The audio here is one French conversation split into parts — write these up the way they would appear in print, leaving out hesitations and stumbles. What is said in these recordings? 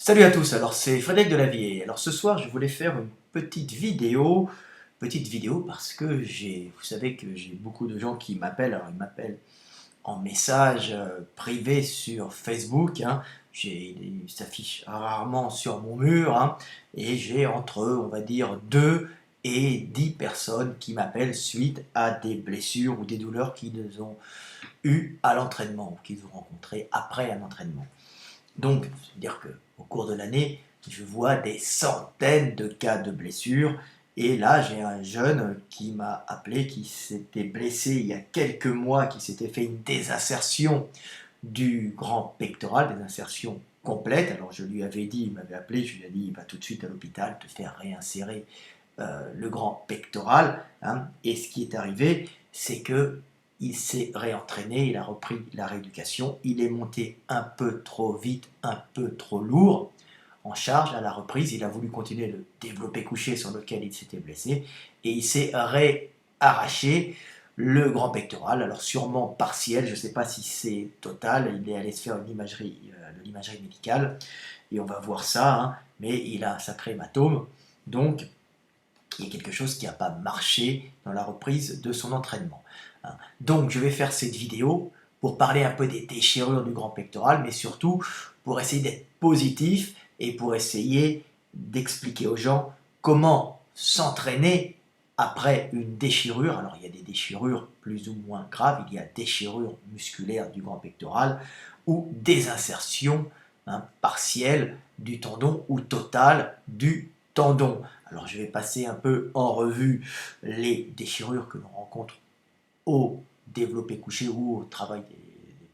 Salut à tous, alors c'est Frédéric Delavier. Alors ce soir je voulais faire une petite vidéo parce que vous savez que j'ai beaucoup de gens qui m'appellent, alors ils m'appellent en message privé sur Facebook, hein. Il s'affiche rarement sur mon mur, hein, et j'ai entre, on va dire, 2 et 10 personnes qui m'appellent suite à des blessures ou des douleurs qu'ils ont eues à l'entraînement ou qu'ils ont rencontrées après un entraînement. Donc, c'est-à-dire qu'au cours de l'année, je vois des centaines de cas de blessures. Et là, j'ai un jeune qui m'a appelé, qui s'était blessé il y a quelques mois, qui s'était fait une désinsertion du grand pectoral, désinsertion complète. Alors je lui avais dit, il m'avait appelé, je lui ai dit, va tout de suite à l'hôpital te faire réinsérer le grand pectoral, hein. Et ce qui est arrivé, c'est que il s'est réentraîné, il a repris la rééducation, il est monté un peu trop vite, un peu trop lourd en charge à la reprise, il a voulu continuer le développé couché sur lequel il s'était blessé, et il s'est réarraché le grand pectoral, alors sûrement partiel, je ne sais pas si c'est total, il est allé se faire une imagerie, de l'imagerie médicale, et on va voir ça, hein, mais il a un sacré hématome, donc il y a quelque chose qui n'a pas marché dans la reprise de son entraînement, hein. Donc je vais faire cette vidéo pour parler un peu des déchirures du grand pectoral, mais surtout pour essayer d'être positif et pour essayer d'expliquer aux gens comment s'entraîner après une déchirure. Alors il y a des déchirures plus ou moins graves, il y a déchirure musculaire du grand pectoral ou des insertions, hein, partielles du tendon ou totales du tendon. Alors je vais passer un peu en revue les déchirures que l'on rencontre au développé couché ou au travail des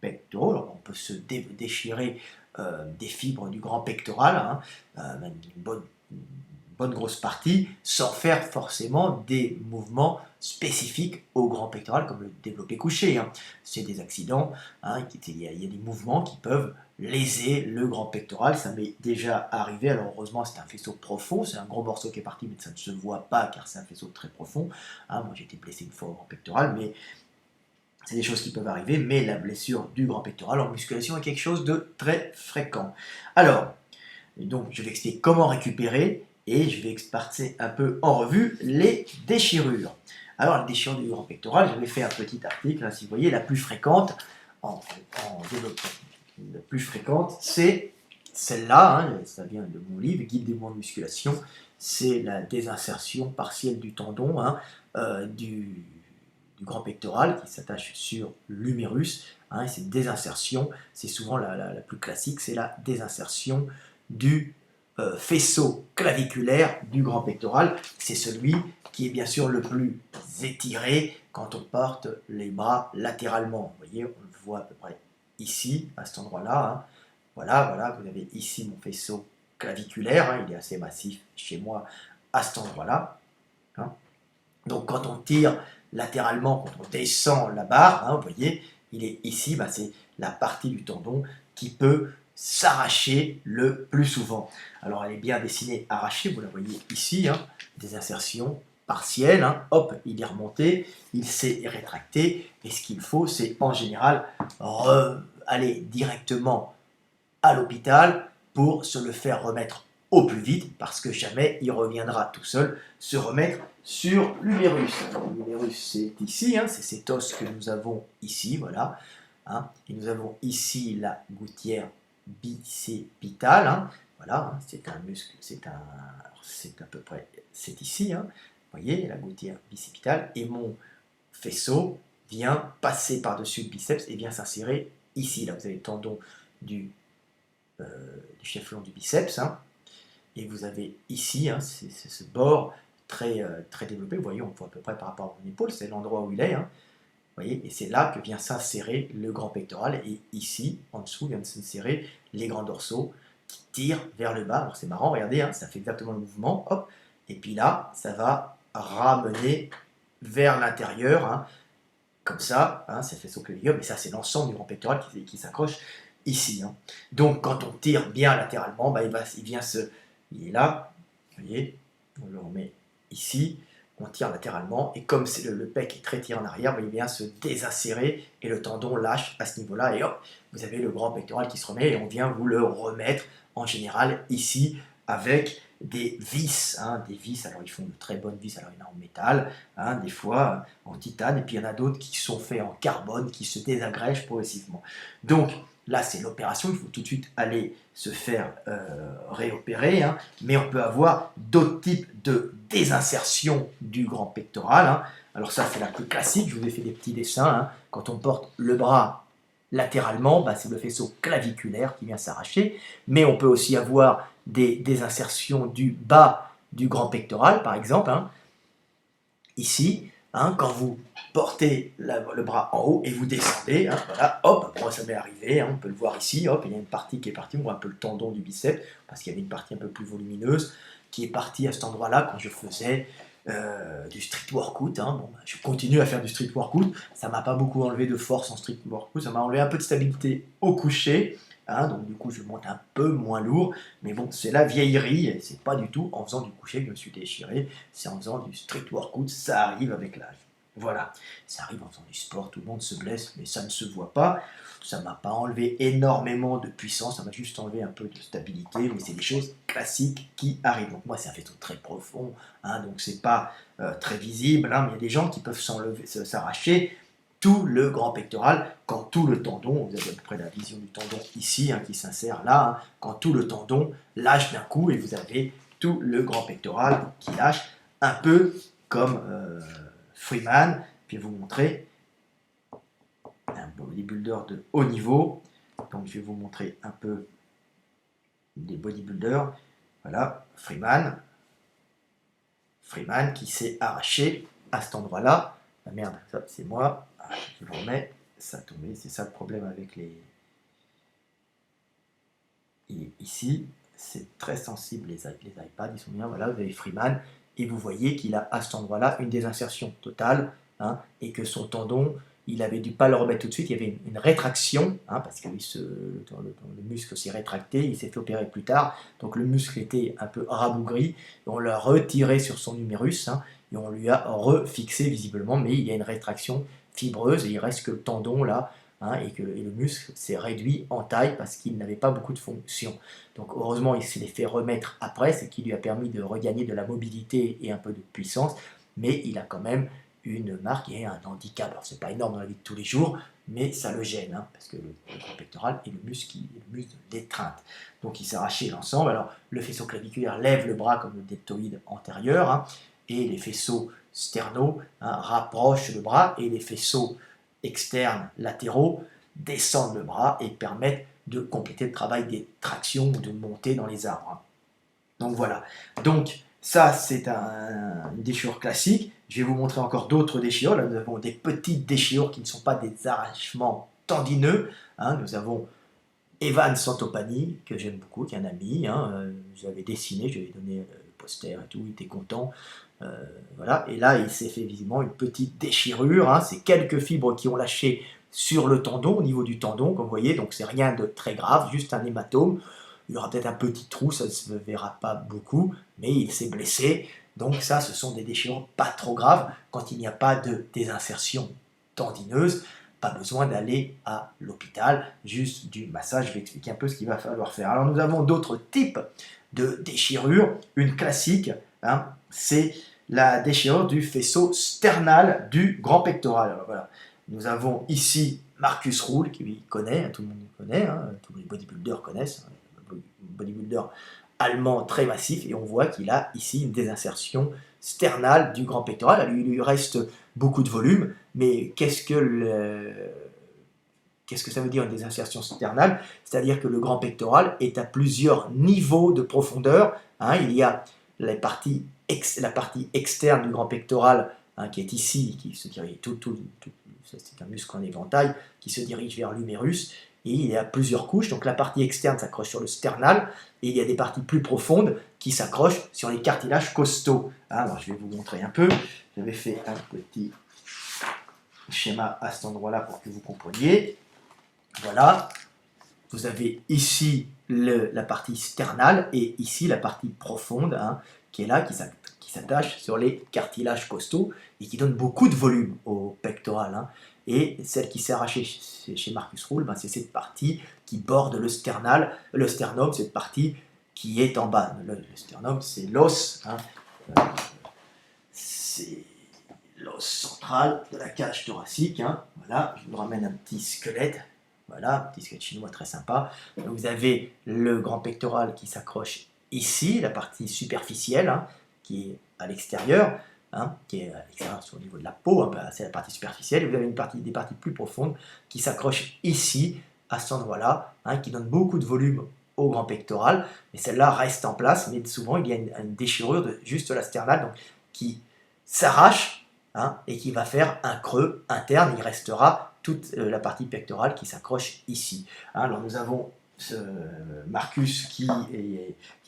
pectoraux. Alors, on peut se déchirer des fibres du grand pectoral, hein, même une bonne grosse partie, sans faire forcément des mouvements spécifiques au grand pectoral, comme le développé couché, hein. C'est des accidents, hein, il y a des mouvements qui peuvent léser le grand pectoral, ça m'est déjà arrivé. Alors heureusement c'est un faisceau profond, c'est un gros morceau qui est parti, mais ça ne se voit pas car c'est un faisceau très profond, hein. Moi j'ai été blessé une fois au grand pectoral, mais c'est des choses qui peuvent arriver, mais la blessure du grand pectoral en musculation est quelque chose de très fréquent. Alors, donc je vais expliquer comment récupérer et je vais passer un peu en revue les déchirures. Alors, la déchirure du grand pectoral, j'avais fait un petit article, hein, si vous voyez, la plus fréquente, en développement, la plus fréquente, c'est celle-là, hein, ça vient de mon livre, Guide des mouvements de musculation, c'est la désinsertion partielle du tendon, hein, du grand pectoral qui s'attache sur l'humérus, hein, et cette désinsertion, c'est souvent la plus classique, c'est la désinsertion du faisceau claviculaire du grand pectoral. C'est celui qui est bien sûr le plus étiré quand on porte les bras latéralement. Vous voyez, on le voit à peu près ici, à cet endroit-là, hein. Voilà, vous avez ici mon faisceau claviculaire, hein, il est assez massif chez moi à cet endroit-là, hein. Donc quand on tire latéralement, quand on descend la barre, hein, vous voyez, il est ici, bah, c'est la partie du tendon qui peut s'arracher le plus souvent. Alors elle est bien dessinée, arrachée, vous la voyez ici, hein, des insertions partielles, hein, hop, il est remonté, il s'est rétracté, et ce qu'il faut, c'est en général aller directement à l'hôpital pour se le faire remettre au plus vite, parce que jamais il reviendra tout seul se remettre sur l'humérus. L'humérus, c'est ici, hein, c'est cet os que nous avons ici, voilà, hein, et nous avons ici la gouttière bicépitale, hein, voilà, hein, c'est un muscle, c'est à peu près, c'est ici, hein, vous voyez, la gouttière bicépitale, et mon faisceau vient passer par-dessus le biceps et vient s'insérer ici. Là, vous avez le tendon du du chef-long du biceps, hein, et vous avez ici, hein, c'est ce bord très développé, vous voyez, on voit à peu près par rapport à mon épaule, c'est l'endroit où il est, hein, vous voyez, et c'est là que vient s'insérer le grand pectoral, et ici, en dessous, viennent s'insérer les grands dorsaux qui tirent vers le bas. Alors c'est marrant, regardez, hein, ça fait exactement le mouvement, hop, et puis là, ça va ramener vers l'intérieur, hein, comme ça, hein, ça fait son clavicule, mais ça c'est l'ensemble du grand pectoral qui s'accroche ici, hein. Donc quand on tire bien latéralement, bah, il est là, vous voyez, on le remet ici, on tire latéralement, et comme le pec est très tiré en arrière, il vient se désinsérer, et le tendon lâche à ce niveau-là, et hop, vous avez le grand pectoral qui se remet, et on vient vous le remettre, en général, ici, avec des vis, des vis, alors ils font de très bonnes vis, alors il y en a en métal, des fois en titane, et puis il y en a d'autres qui sont faits en carbone, qui se désagrègent progressivement. Donc, là, c'est l'opération, il faut tout de suite aller se faire réopérer, mais on peut avoir d'autres types de désinsertion du grand pectoral. Alors ça, c'est la plus classique, je vous ai fait des petits dessins. Quand on porte le bras latéralement, c'est le faisceau claviculaire qui vient s'arracher, mais on peut aussi avoir des désinsertions du bas du grand pectoral, par exemple, ici, quand vous portez le bras en haut et vous descendez, voilà, hop, ça m'est arrivé, on peut le voir ici, hop, il y a une partie qui est partie, on voit un peu le tendon du biceps, parce qu'il y avait une partie un peu plus volumineuse, qui est partie à cet endroit-là quand je faisais du street workout. Je continue à faire du street workout, ça m'a pas beaucoup enlevé de force en street workout, ça m'a enlevé un peu de stabilité au coucher, donc du coup je monte un peu moins lourd, mais bon, c'est la vieillerie, et c'est pas du tout en faisant du coucher que je me suis déchiré, c'est en faisant du street workout, ça arrive avec l'âge. Voilà, ça arrive en faisant du sport, tout le monde se blesse, mais ça ne se voit pas, ça m'a pas enlevé énormément de puissance, ça m'a juste enlevé un peu de stabilité, mais c'est des choses classiques qui arrivent. Donc moi c'est un faisceau très profond, donc c'est pas très visible, mais il y a des gens qui peuvent s'arracher tout le grand pectoral, quand tout le tendon, vous avez à peu près la vision du tendon ici, qui s'insère là, quand tout le tendon lâche d'un coup, et vous avez tout le grand pectoral qui lâche, un peu comme Freeman. Puis je vais vous montrer un bodybuilder de haut niveau. Donc je vais vous montrer un peu des bodybuilders. Voilà, Freeman qui s'est arraché à cet endroit-là. Ah merde, ça c'est moi. Je vous remets, ça a tombé, c'est ça le problème avec les... Ici, c'est très sensible, les iPads, ils sont bien, voilà, vous avez Freeman, et vous voyez qu'il a à cet endroit-là une désinsertion totale, et que son tendon, il avait dû pas le remettre tout de suite, il y avait une rétraction, parce que le muscle s'est rétracté, il s'est fait opérer plus tard, donc le muscle était un peu rabougri, on l'a retiré sur son humérus, et on lui a refixé visiblement, mais il y a une rétraction fibreuse, et il reste que le tendon là, et le muscle s'est réduit en taille parce qu'il n'avait pas beaucoup de fonction. Donc heureusement, il s'est fait remettre après, ce qui lui a permis de regagner de la mobilité et un peu de puissance, mais il a quand même une marque et un handicap. Alors c'est pas énorme dans la vie de tous les jours, mais ça le gêne, parce que le grand pectoral est le muscle d'étreinte. Donc il s'est arraché l'ensemble. Alors le faisceau claviculaire lève le bras comme le deltoïde antérieur, et les faisceaux sternaux rapprochent le bras, et les faisceaux externes latéraux descendent le bras et permettent de compléter le travail des tractions ou de monter dans les arbres. Donc voilà. Donc ça c'est une déchirure classique. Je vais vous montrer encore d'autres déchirures. Là nous avons des petites déchirures qui ne sont pas des arrachements tendineux. Nous avons Evan Santopani, que j'aime beaucoup, qui est un ami. Je l'avais dessiné, je lui ai donné le poster et tout, il était content. Voilà. Et là, il s'est fait visiblement une petite déchirure. C'est quelques fibres qui ont lâché sur le tendon, au niveau du tendon, comme vous voyez. Donc, c'est rien de très grave, juste un hématome. Il y aura peut-être un petit trou, ça ne se verra pas beaucoup, mais il s'est blessé. Donc, ça, ce sont des déchirures pas trop graves quand il n'y a pas de désinsertion tendineuse. Pas besoin d'aller à l'hôpital, juste du massage. Je vais expliquer un peu ce qu'il va falloir faire. Alors, nous avons d'autres types de déchirures. Une classique, c'est la déchirure du faisceau sternal du grand pectoral. Alors, voilà. Nous avons ici Marcus Ruhl, qui connaît, tout le monde le connaît, tous les bodybuilders connaissent, un bodybuilder allemand très massif, et on voit qu'il a ici une désinsertion sternale du grand pectoral. Il lui reste beaucoup de volume, mais qu'est-ce que ça veut dire une désinsertion sternale? C'est-à-dire que le grand pectoral est à plusieurs niveaux de profondeur. Il y a la partie externe du grand pectoral, qui est ici, qui se dirige c'est un muscle en éventail qui se dirige vers l'humérus, et il y a plusieurs couches. Donc la partie externe s'accroche sur le sternal, et il y a des parties plus profondes qui s'accrochent sur les cartilages costaux. Alors je vais vous montrer un peu. J'avais fait un petit schéma à cet endroit-là pour que vous compreniez. Voilà, vous avez ici la partie sternale et ici la partie profonde, qui est là, qui qui s'attache sur les cartilages costaux et qui donne beaucoup de volume au pectoral, hein. Et celle qui s'est arrachée chez Marcus Rule, ben, c'est cette partie qui borde le sternum, cette partie qui est en bas. Le sternum, c'est l'os, hein. C'est l'os central de la cage thoracique, hein. Voilà, je vous ramène un petit squelette. Voilà, un petit squelette chinois très sympa. Donc, vous avez le grand pectoral qui s'accroche ici, la partie superficielle, hein, qui est à l'extérieur, hein, qui est à l'extérieur au niveau de la peau, hein, c'est la partie superficielle. Et vous avez des parties plus profondes qui s'accrochent ici, à cet endroit-là, hein, qui donnent beaucoup de volume au grand pectoral. Mais celle-là reste en place, mais souvent il y a une déchirure de juste la sternale, donc, qui s'arrache, hein, et qui va faire un creux interne. Il restera toute la partie pectorale qui s'accroche ici. Hein, alors nous avons ce Marcus qui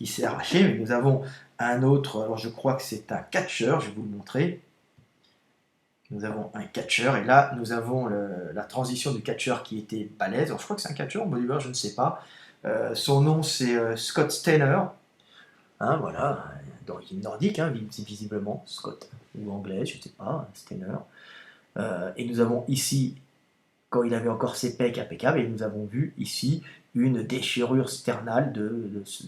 s'est arraché, mais nous avons un autre, alors je crois que c'est un catcheur, je vais vous le montrer. Nous avons un catcheur, et là nous avons la transition du catcheur qui était balèze. Alors, je crois que c'est un catcheur, Bolivar, je ne sais pas. Son nom c'est Scott Steiner. Hein, voilà, d'origine nordique, hein, visiblement, Scott, ou anglais, je ne sais pas, Steiner. Et nous avons ici, quand il avait encore ses pecs impeccables, et nous avons vu ici une déchirure sternale de ce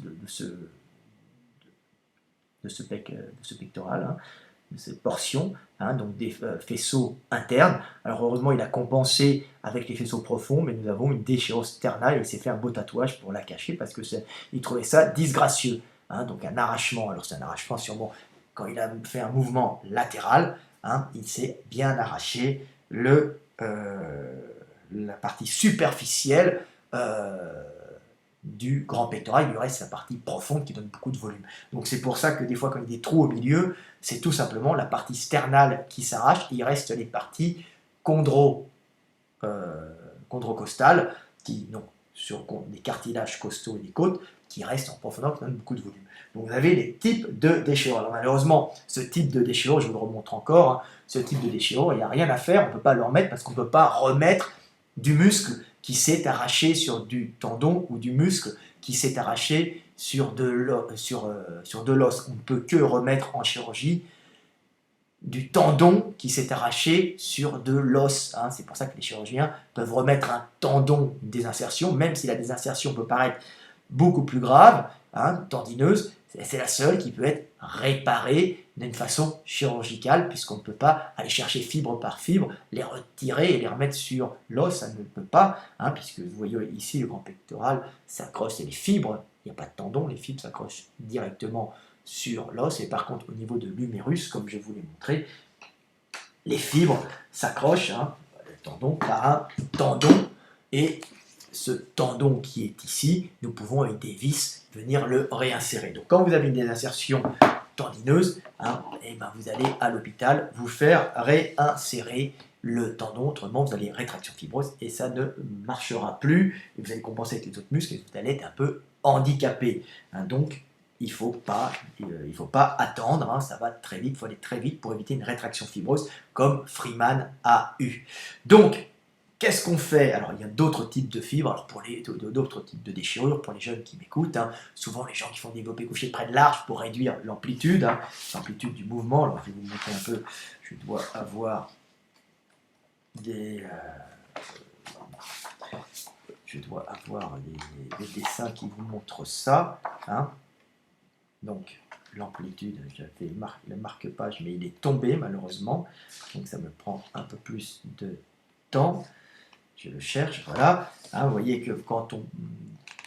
pectoral, hein, de cette portion, hein, donc des faisceaux internes. Alors heureusement, il a compensé avec les faisceaux profonds, mais nous avons une déchirure sternale, et il s'est fait un beau tatouage pour la cacher, parce qu'il trouvait ça disgracieux. Hein, donc un arrachement, alors c'est un arrachement sûrement quand il a fait un mouvement latéral, hein, il s'est bien arraché la partie superficielle du grand pectoral. Il lui reste la partie profonde qui donne beaucoup de volume. Donc c'est pour ça que des fois quand il y a des trous au milieu, c'est tout simplement la partie sternale qui s'arrache, et il reste les parties chondrocostales, donc sur des cartilages costaux et des côtes, qui restent en profondeur, qui donnent beaucoup de volume. Donc vous avez les types de déchirures. Alors malheureusement, ce type de déchirure, je vous le remontre encore, hein, ce type de déchirure, il n'y a rien à faire, on ne peut pas le remettre parce qu'on ne peut pas remettre du muscle qui s'est arraché sur du tendon, ou du muscle qui s'est arraché sur de l'os. On ne peut que remettre en chirurgie du tendon qui s'est arraché sur de l'os. Hein. C'est pour ça que les chirurgiens peuvent remettre un tendon, une désinsertion, même si la désinsertion peut paraître beaucoup plus grave, hein, tendineuse, c'est la seule qui peut être réparée d'une façon chirurgicale, puisqu'on ne peut pas aller chercher fibre par fibre, les retirer et les remettre sur l'os, ça ne peut pas, hein, puisque vous voyez ici le grand pectoral s'accroche, c'est les fibres, il n'y a pas de tendon, les fibres s'accrochent directement sur l'os, et par contre au niveau de l'humérus, comme je vous l'ai montré, les fibres s'accrochent, hein, le tendon par un tendon, et ce tendon qui est ici, nous pouvons avec des vis venir le réinsérer. Donc quand vous avez une désinsertion tendineuse, hein, et ben vous allez à l'hôpital vous faire réinsérer le tendon, autrement vous allez rétraction fibreuse et ça ne marchera plus, et vous allez compenser avec les autres muscles et vous allez être un peu handicapé. Hein, donc il ne faut pas attendre, hein, ça va très vite, il faut aller très vite pour éviter une rétraction fibreuse comme Freeman a eu. Donc, qu'est-ce qu'on fait? Alors, il y a d'autres types de fibres, alors d'autres types de déchirures, pour les jeunes qui m'écoutent, hein, souvent les gens qui font des développé couché près de l'arche pour réduire l'amplitude, hein, l'amplitude du mouvement. Alors, je vais vous montrer un peu, je dois avoir des dessins qui vous montrent ça, hein. Donc, l'amplitude, je ne marque pas, mais il est tombé malheureusement, donc ça me prend un peu plus de temps. Je le cherche, voilà. Hein, vous voyez que quand on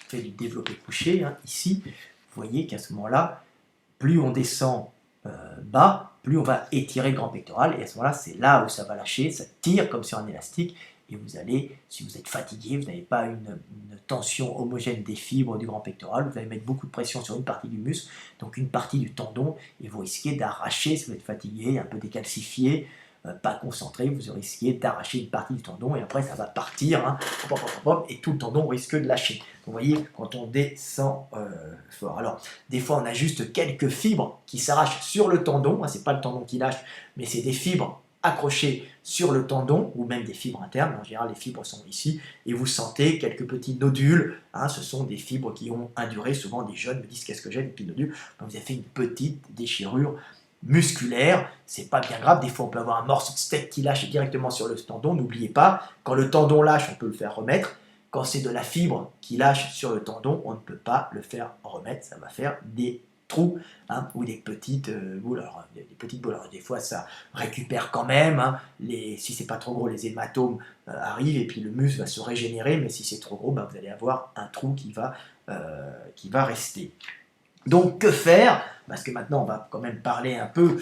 fait du développé couché, hein, ici, vous voyez qu'à ce moment-là, plus on descend bas, plus on va étirer le grand pectoral, et à ce moment-là, c'est là où ça va lâcher, ça tire comme sur un élastique, et vous allez, si vous êtes fatigué, vous n'avez pas une tension homogène des fibres du grand pectoral, vous allez mettre beaucoup de pression sur une partie du muscle, donc une partie du tendon, et vous risquez d'arracher, si vous êtes fatigué, un peu décalcifié, pas concentré, vous risquez d'arracher une partie du tendon, et après ça va partir, hein, et tout le tendon risque de lâcher. Donc, vous voyez, quand on descend fort. Alors, des fois on a juste quelques fibres qui s'arrachent sur le tendon, hein, c'est pas le tendon qui lâche, mais c'est des fibres accrochées sur le tendon, ou même des fibres internes. En général, les fibres sont ici, et vous sentez quelques petits nodules, hein, ce sont des fibres qui ont induré. Souvent des jeunes me disent qu'est-ce que j'ai, des petits nodules. Donc, vous avez fait une petite déchirure musculaire, c'est pas bien grave. Des fois, on peut avoir un morceau de steak qui lâche directement sur le tendon. N'oubliez pas, quand le tendon lâche, on peut le faire remettre. Quand c'est de la fibre qui lâche sur le tendon, on ne peut pas le faire remettre. Ça va faire des trous, hein, ou des petites boules. Alors, des petites boules. Alors, des fois, ça récupère quand même. Hein, si c'est pas trop gros, les hématomes arrivent et puis le muscle va se régénérer. Mais si c'est trop gros, vous allez avoir un trou qui va rester. Donc, que faire? Parce que maintenant, on va quand même parler un peu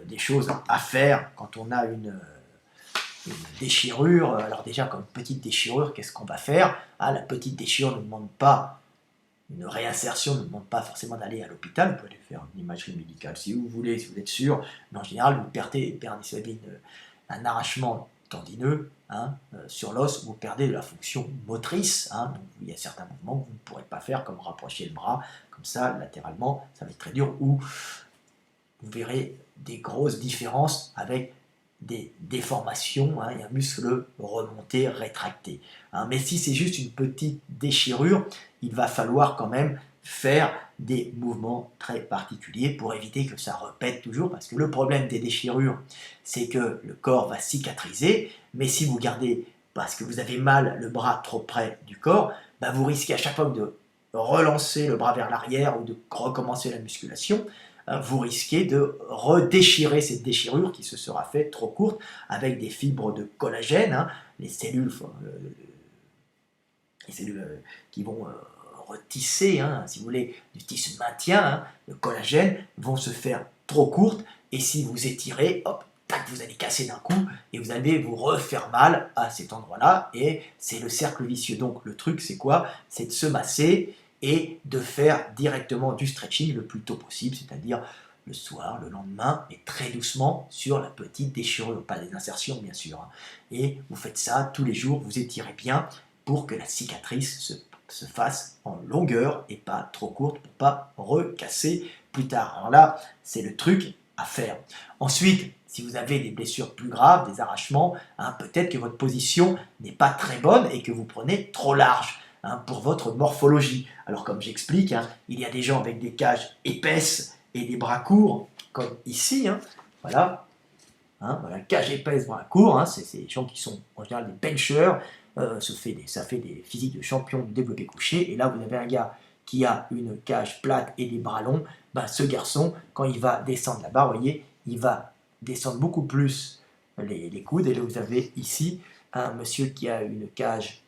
des choses à faire quand on a une déchirure. Alors déjà, comme petite déchirure, qu'est-ce qu'on va faire? La petite déchirure ne demande pas, une réinsertion ne demande pas forcément d'aller à l'hôpital. Vous pouvez aller faire une imagerie médicale si vous voulez, si vous êtes sûr. Mais en général, vous perdez si vous avez un arrachement tendineux sur l'os, vous perdez de la fonction motrice. Donc, il y a certains mouvements que vous ne pourrez pas faire, comme rapprocher le bras, comme ça, latéralement, ça va être très dur, ou vous verrez des grosses différences avec des déformations et un muscle remonté, rétracté. Mais si c'est juste une petite déchirure, il va falloir quand même faire des mouvements très particuliers pour éviter que ça répète toujours, parce que le problème des déchirures, c'est que le corps va cicatriser, mais si vous gardez, parce que vous avez mal le bras trop près du corps, vous risquez à chaque fois de relancer le bras vers l'arrière ou de recommencer la musculation, vous risquez de redéchirer cette déchirure qui se sera faite trop courte avec des fibres de collagène, les cellules qui vont retisser, si vous voulez, du tissu de maintien, le collagène, vont se faire trop courtes, et si vous étirez, hop, tac, vous allez casser d'un coup, et vous allez vous refaire mal à cet endroit-là, et c'est le cercle vicieux. Donc le truc, c'est quoi? C'est de se masser, et de faire directement du stretching le plus tôt possible, c'est-à-dire le soir, le lendemain, et très doucement sur la petite déchirure, pas des insertions bien sûr. Et vous faites ça tous les jours, vous étirez bien pour que la cicatrice se fasse en longueur et pas trop courte pour pas recasser plus tard. Alors là, c'est le truc à faire. Ensuite, si vous avez des blessures plus graves, des arrachements, peut-être que votre position n'est pas très bonne et que vous prenez trop large. Pour votre morphologie. Alors comme j'explique, il y a des gens avec des cages épaisses et des bras courts, comme ici, voilà, cage épaisse, bras courts, c'est des gens qui sont en général des benchers, ça fait des physiques de champions du développé couché, et là vous avez un gars qui a une cage plate et des bras longs, ce garçon, quand il va descendre la barre, vous voyez, il va descendre beaucoup plus les coudes, et là vous avez ici un monsieur qui a une cage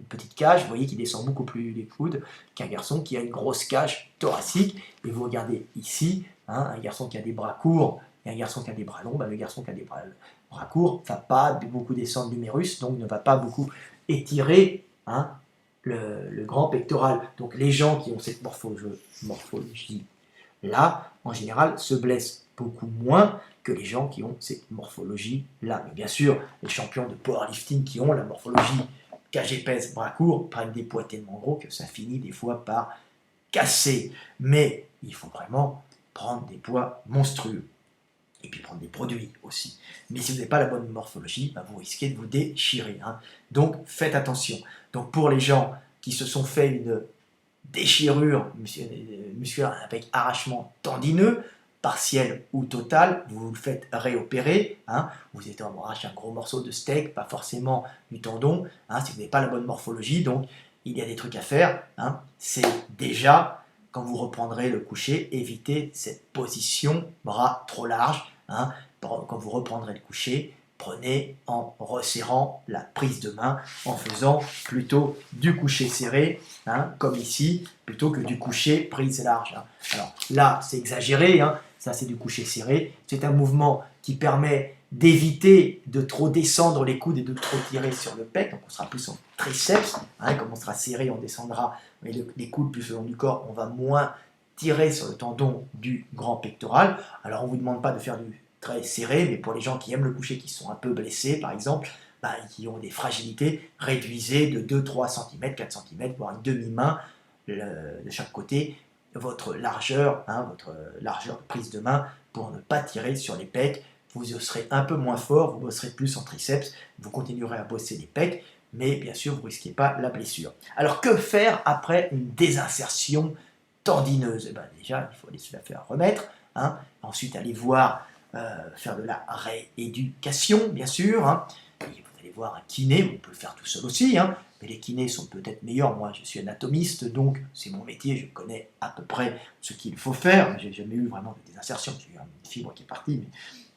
une petite cage, vous voyez qu'il descend beaucoup plus les coudes qu'un garçon qui a une grosse cage thoracique. Et vous regardez ici, un garçon qui a des bras courts et un garçon qui a des bras longs. Le garçon qui a des bras courts ne va pas beaucoup descendre l'humérus, donc ne va pas beaucoup étirer le grand pectoral. Donc les gens qui ont cette morphologie-là, en général, se blessent beaucoup moins que les gens qui ont cette morphologie-là. Mais bien sûr, les champions de powerlifting qui ont la morphologie cage épaisse, bras courts, prennent des poids tellement gros que ça finit des fois par casser. Mais il faut vraiment prendre des poids monstrueux. Et puis prendre des produits aussi. Mais si vous n'avez pas la bonne morphologie, vous risquez de vous déchirer. Donc faites attention. Donc pour les gens qui se sont fait une déchirure musculaire avec arrachement tendineux, partiel ou total, vous le faites réopérer, vous êtes arraché un gros morceau de steak, pas forcément du tendon, si vous n'avez pas la bonne morphologie, donc il y a des trucs à faire, c'est déjà, quand vous reprendrez le coucher, évitez cette position bras trop large, quand vous reprendrez le coucher, prenez en resserrant la prise de main, en faisant plutôt du coucher serré, comme ici, plutôt que du coucher prise large. Alors là, c'est exagéré, ça c'est du coucher serré. C'est un mouvement qui permet d'éviter de trop descendre les coudes et de trop tirer sur le pec. Donc on sera plus en triceps, comme on sera serré, on descendra mais les coudes plus le long du corps, on va moins tirer sur le tendon du grand pectoral. Alors on ne vous demande pas de faire du très serré, mais pour les gens qui aiment le coucher, qui sont un peu blessés par exemple, qui ont des fragilités, réduisez de 2-3 cm, 4 cm, voire une demi-main de chaque côté, votre largeur de prise de main pour ne pas tirer sur les pecs. Vous serez un peu moins fort, vous bosserez plus en triceps, vous continuerez à bosser les pecs, mais bien sûr, vous ne risquez pas la blessure. Alors, que faire après une désinsertion tendineuse? Déjà, il faut aller se la faire remettre, hein. Ensuite, allez voir, faire de la rééducation, bien sûr, hein. Et vous allez voir un kiné, on peut le faire tout seul aussi, hein, mais les kinés sont peut-être meilleurs. Moi, je suis anatomiste, donc c'est mon métier, je connais à peu près ce qu'il faut faire. J'ai jamais eu vraiment des insertions, j'ai eu une fibre qui est partie, mais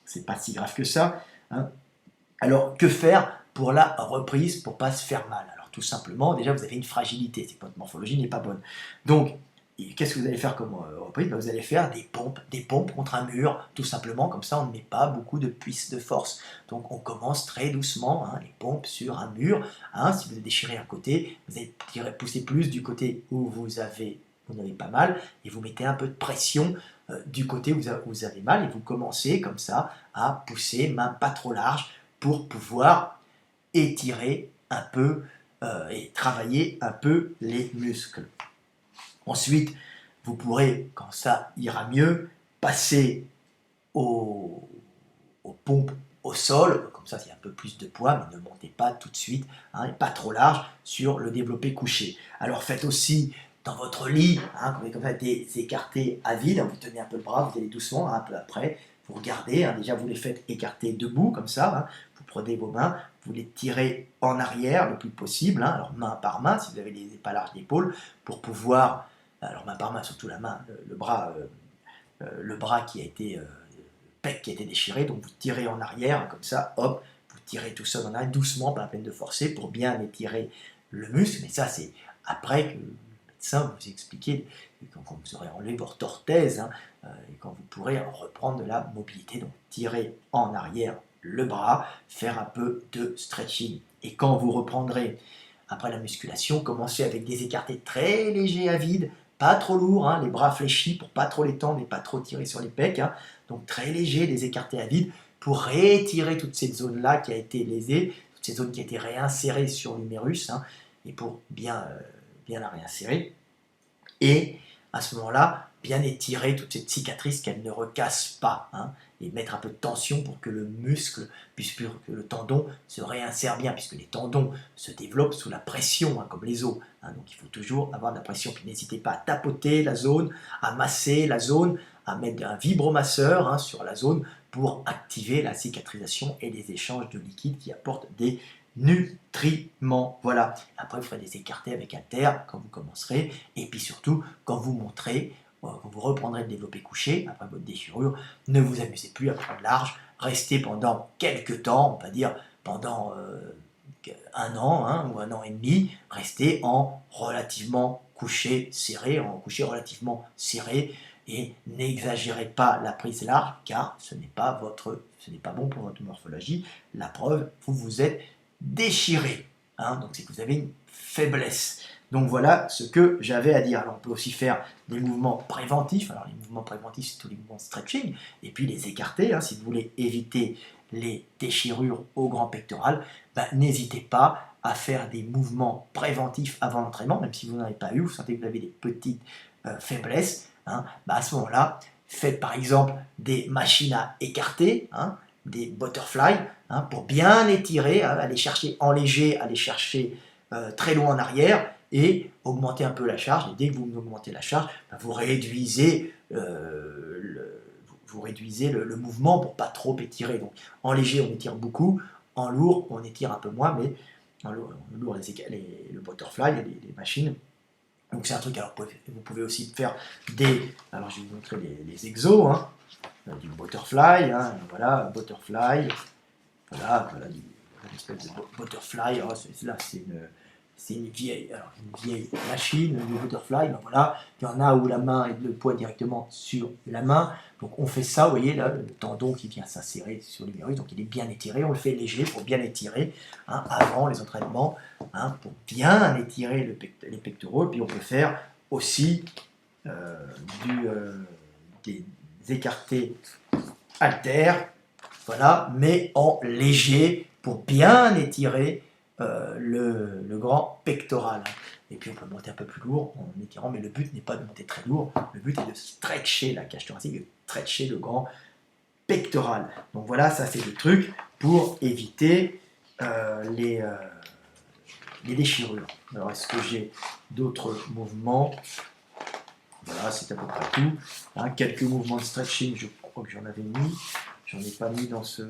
c'est pas si grave que ça, hein. Alors, que faire pour la reprise, pour ne pas se faire mal? Alors, tout simplement, déjà, vous avez une fragilité, c'est que votre morphologie n'est pas bonne. Donc, qu'est-ce que vous allez faire comme reprise? Vous allez faire des pompes contre un mur, tout simplement, comme ça, on ne met pas beaucoup de de force. Donc, on commence très doucement, hein, les pompes sur un mur, hein. Si vous avez déchiré un côté, vous allez pousser plus du côté où vous n'avez pas mal, et vous mettez un peu de pression du côté où vous avez mal, et vous commencez comme ça à pousser, main pas trop large, pour pouvoir étirer un peu et travailler un peu les muscles. Ensuite, vous pourrez, quand ça ira mieux, passer aux pompes au sol, comme ça c'est un peu plus de poids, mais ne montez pas tout de suite, hein, et pas trop large sur le développé couché. Alors faites aussi dans votre lit, hein, comme ça, des écartés à vide, vous tenez un peu le bras, vous allez doucement, hein, un peu après, vous regardez, hein, déjà vous les faites écarter debout, comme ça, hein, vous prenez vos mains, vous les tirez en arrière le plus possible, hein, alors main par main, si vous avez les pas larges d'épaule, pour pouvoir, alors main par main, surtout la main, le bras qui a été pec qui a été déchiré, donc vous tirez en arrière, comme ça, hop, vous tirez tout seul en arrière, doucement, pas la peine de forcer, pour bien étirer le muscle, mais ça c'est après que le médecin vous expliquer, quand vous aurez enlevé votre orthèse, hein, et quand vous pourrez reprendre de la mobilité, donc tirer en arrière le bras, faire un peu de stretching, et quand vous reprendrez après la musculation, commencez avec des écartés très légers à vide, pas trop lourds, hein, les bras fléchis pour pas trop les tendre et pas trop tirer sur les pecs, hein. Donc très léger, des écartés à vide pour réétirer toute cette zone-là qui a été lésée, toute cette zone qui a été réinsérée sur l'humérus, hein, et pour bien la réinsérer. Et à ce moment-là, bien étirer toute cette cicatrice, qu'elle ne recasse pas, hein, et mettre un peu de tension pour que le muscle, puisque que le tendon se réinsère bien, puisque les tendons se développent sous la pression, hein, comme les os, hein, donc il faut toujours avoir de la pression. Puis n'hésitez pas à tapoter la zone, à masser la zone, à mettre un vibromasseur, hein, sur la zone pour activer la cicatrisation et les échanges de liquide qui apportent des nutriments. Voilà. Après, vous ferez des écartés avec halter quand vous commencerez. Et puis surtout, quand vous montrez, quand vous reprendrez le développé couché après votre déchirure, ne vous amusez plus à prendre large. Restez pendant quelques temps, on va dire pendant un an, hein, ou un an et demi, restez en relativement couché serré, en couché relativement serré, et n'exagérez pas la prise large, car ce n'est pas bon pour votre morphologie. La preuve, vous vous êtes déchiré, hein, donc c'est que vous avez une faiblesse. Donc voilà ce que j'avais à dire. Alors on peut aussi faire des mouvements préventifs. Alors les mouvements préventifs, c'est tous les mouvements de stretching, et puis les écarter, hein, si vous voulez éviter les déchirures au grand pectoral, ben, n'hésitez pas à faire des mouvements préventifs avant l'entraînement, même si vous n'en avez pas eu, vous sentez que vous avez des petites faiblesses, hein, ben à ce moment-là, faites par exemple des machines à écarter, hein, des butterflies, hein, pour bien étirer, hein, aller chercher en léger, aller chercher très loin en arrière, et augmenter un peu la charge. Et dès que vous augmentez la charge, ben, vous réduisez le mouvement pour pas trop étirer. Donc en léger, on étire beaucoup, en lourd, on étire un peu moins, mais en lourd, le butterfly, les machines. Donc c'est un truc, alors vous pouvez aussi faire alors je vais vous montrer les exos, hein, du butterfly, hein, voilà, butterfly, voilà une espèce de butterfly, alors, là c'est une vieille machine, le butterfly, ben voilà, il y en a où la main et le poids directement sur la main, donc on fait ça, vous voyez là, le tendon qui vient s'insérer sur l'humérus, donc il est bien étiré, on le fait léger pour bien étirer, hein, avant les entraînements, hein, pour bien étirer les pectoraux, et puis on peut faire aussi des écartés haltères, voilà, mais en léger pour bien étirer le grand pectoral. Et puis on peut monter un peu plus lourd en étirant, mais le but n'est pas de monter très lourd, le but est de stretcher la cage thoracique, de stretcher le grand pectoral. Donc voilà, ça c'est des trucs pour éviter les déchirures. Alors est-ce que j'ai d'autres mouvements? Voilà, Voilà, c'est à peu près tout. Hein, quelques mouvements de stretching, je crois que j'en avais mis. J'en ai pas mis dans ce...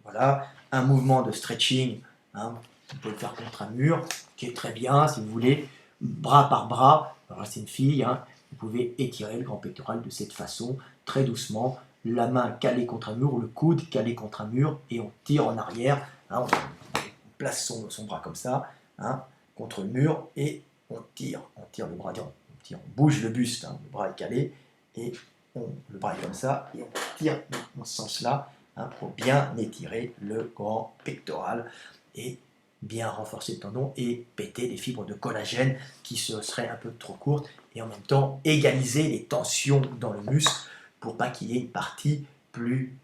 Voilà, un mouvement de stretching, hein, vous pouvez le faire contre un mur, qui est très bien, si vous voulez, bras par bras. Alors c'est une fille, hein, vous pouvez étirer le grand pectoral de cette façon, très doucement, la main calée contre un mur, ou le coude calé contre un mur, et on tire en arrière, hein, on place son bras comme ça, hein, contre le mur, et on tire le bras, on bouge le buste, hein, le bras est calé, et le bras est comme ça, et on tire dans ce sens-là, hein, pour bien étirer le grand pectoral, et bien renforcer le tendon, et péter les fibres de collagène qui seraient un peu trop courtes, et en même temps égaliser les tensions dans le muscle, pour pas qu'il y ait une partie plus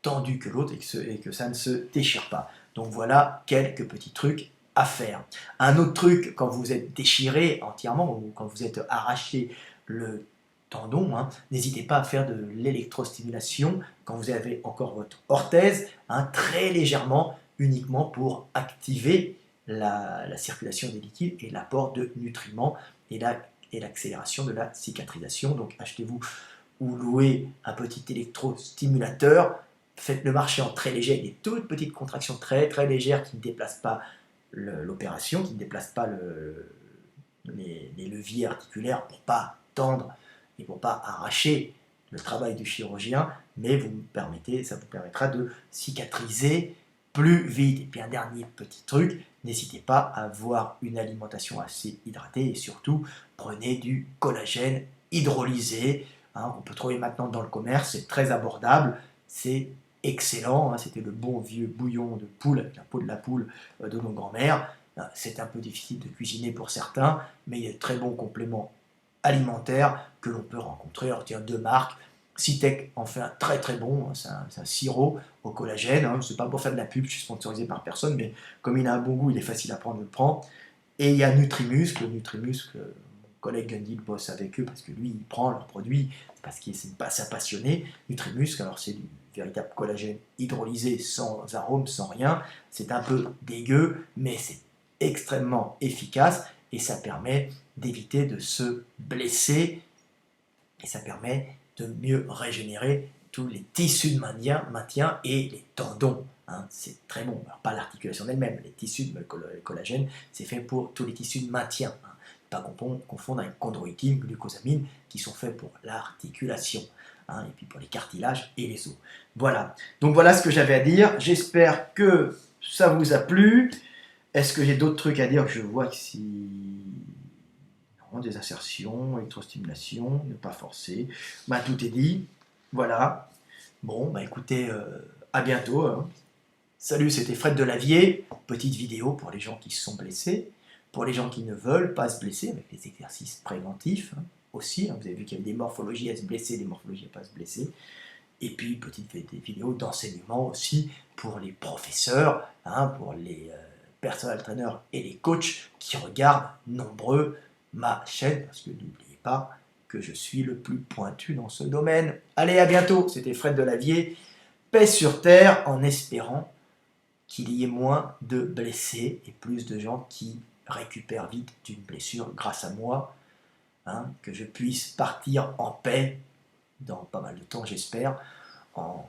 tendue que l'autre, et que ça ne se déchire pas. Donc voilà quelques petits trucs à faire. Un autre truc, quand vous êtes déchiré entièrement, ou quand vous êtes arraché le tendon, hein, n'hésitez pas à faire de l'électrostimulation quand vous avez encore votre orthèse, hein, très légèrement, uniquement pour activer la circulation des liquides et l'apport de nutriments et l'accélération de la cicatrisation. Donc achetez-vous ou louez un petit électrostimulateur, faites-le marcher en très léger, des toutes petites contractions très très légères qui ne déplacent pas l'opération, qui ne déplacent pas les leviers articulaires pour pas tendre et pour pas arracher le travail du chirurgien, mais ça vous permettra de cicatriser plus vite. Et puis un dernier petit truc, n'hésitez pas à avoir une alimentation assez hydratée, et surtout prenez du collagène hydrolysé, hein, on peut trouver maintenant dans le commerce, c'est très abordable, c'est excellent, hein, c'était le bon vieux bouillon de poule avec la peau de la poule de nos grands-mères. C'est un peu difficile de cuisiner pour certains, mais il y a de très bons compléments alimentaires que l'on peut rencontrer. Alors tiens, deux marques, Citec en fait un très très bon, c'est un sirop au collagène, hein, c'est pas pour faire de la pub, je suis sponsorisé par personne, mais comme il a un bon goût, il est facile à prendre, je le prends. Et il y a Nutrimuscle, mon collègue Gundil bosse avec eux parce que lui il prend leurs produits, parce qu'il c'est pas sa passionné. Nutrimuscle, alors c'est du véritable collagène hydrolysé, sans arôme, sans rien, c'est un peu dégueu, mais c'est extrêmement efficace, et ça permet d'éviter de se blesser, et ça permet de mieux régénérer tous les tissus de maintien et les tendons. Hein, c'est très bon. Alors, pas l'articulation elle-même, les tissus de collagène, c'est fait pour tous les tissus de maintien. Hein. Pas confondre avec chondroïtine, glucosamine, qui sont faits pour l'articulation. Hein, et puis pour les cartilages et les os. Voilà. Donc voilà ce que j'avais à dire. J'espère que ça vous a plu. Est-ce que j'ai d'autres trucs à dire? Je vois ici des insertions, électrostimulation, ne pas forcer. Bah, tout est dit. Voilà. Bon, bah écoutez, à bientôt. Hein. Salut, c'était Fred Delavier. Petite vidéo pour les gens qui se sont blessés, pour les gens qui ne veulent pas se blesser, avec des exercices préventifs hein, aussi. Hein. Vous avez vu qu'il y avait des morphologies à se blesser, des morphologies à pas se blesser. Et puis, petite vidéo d'enseignement aussi pour les professeurs, hein, pour les personal trainers et les coachs qui regardent nombreux ma chaîne, parce que n'oubliez pas que je suis le plus pointu dans ce domaine. Allez, à bientôt, c'était Fred Delavier, paix sur terre, en espérant qu'il y ait moins de blessés et plus de gens qui récupèrent vite d'une blessure grâce à moi, hein, que je puisse partir en paix dans pas mal de temps, j'espère, en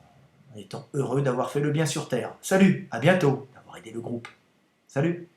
étant heureux d'avoir fait le bien sur terre. Salut, à bientôt, d'avoir aidé le groupe. Salut!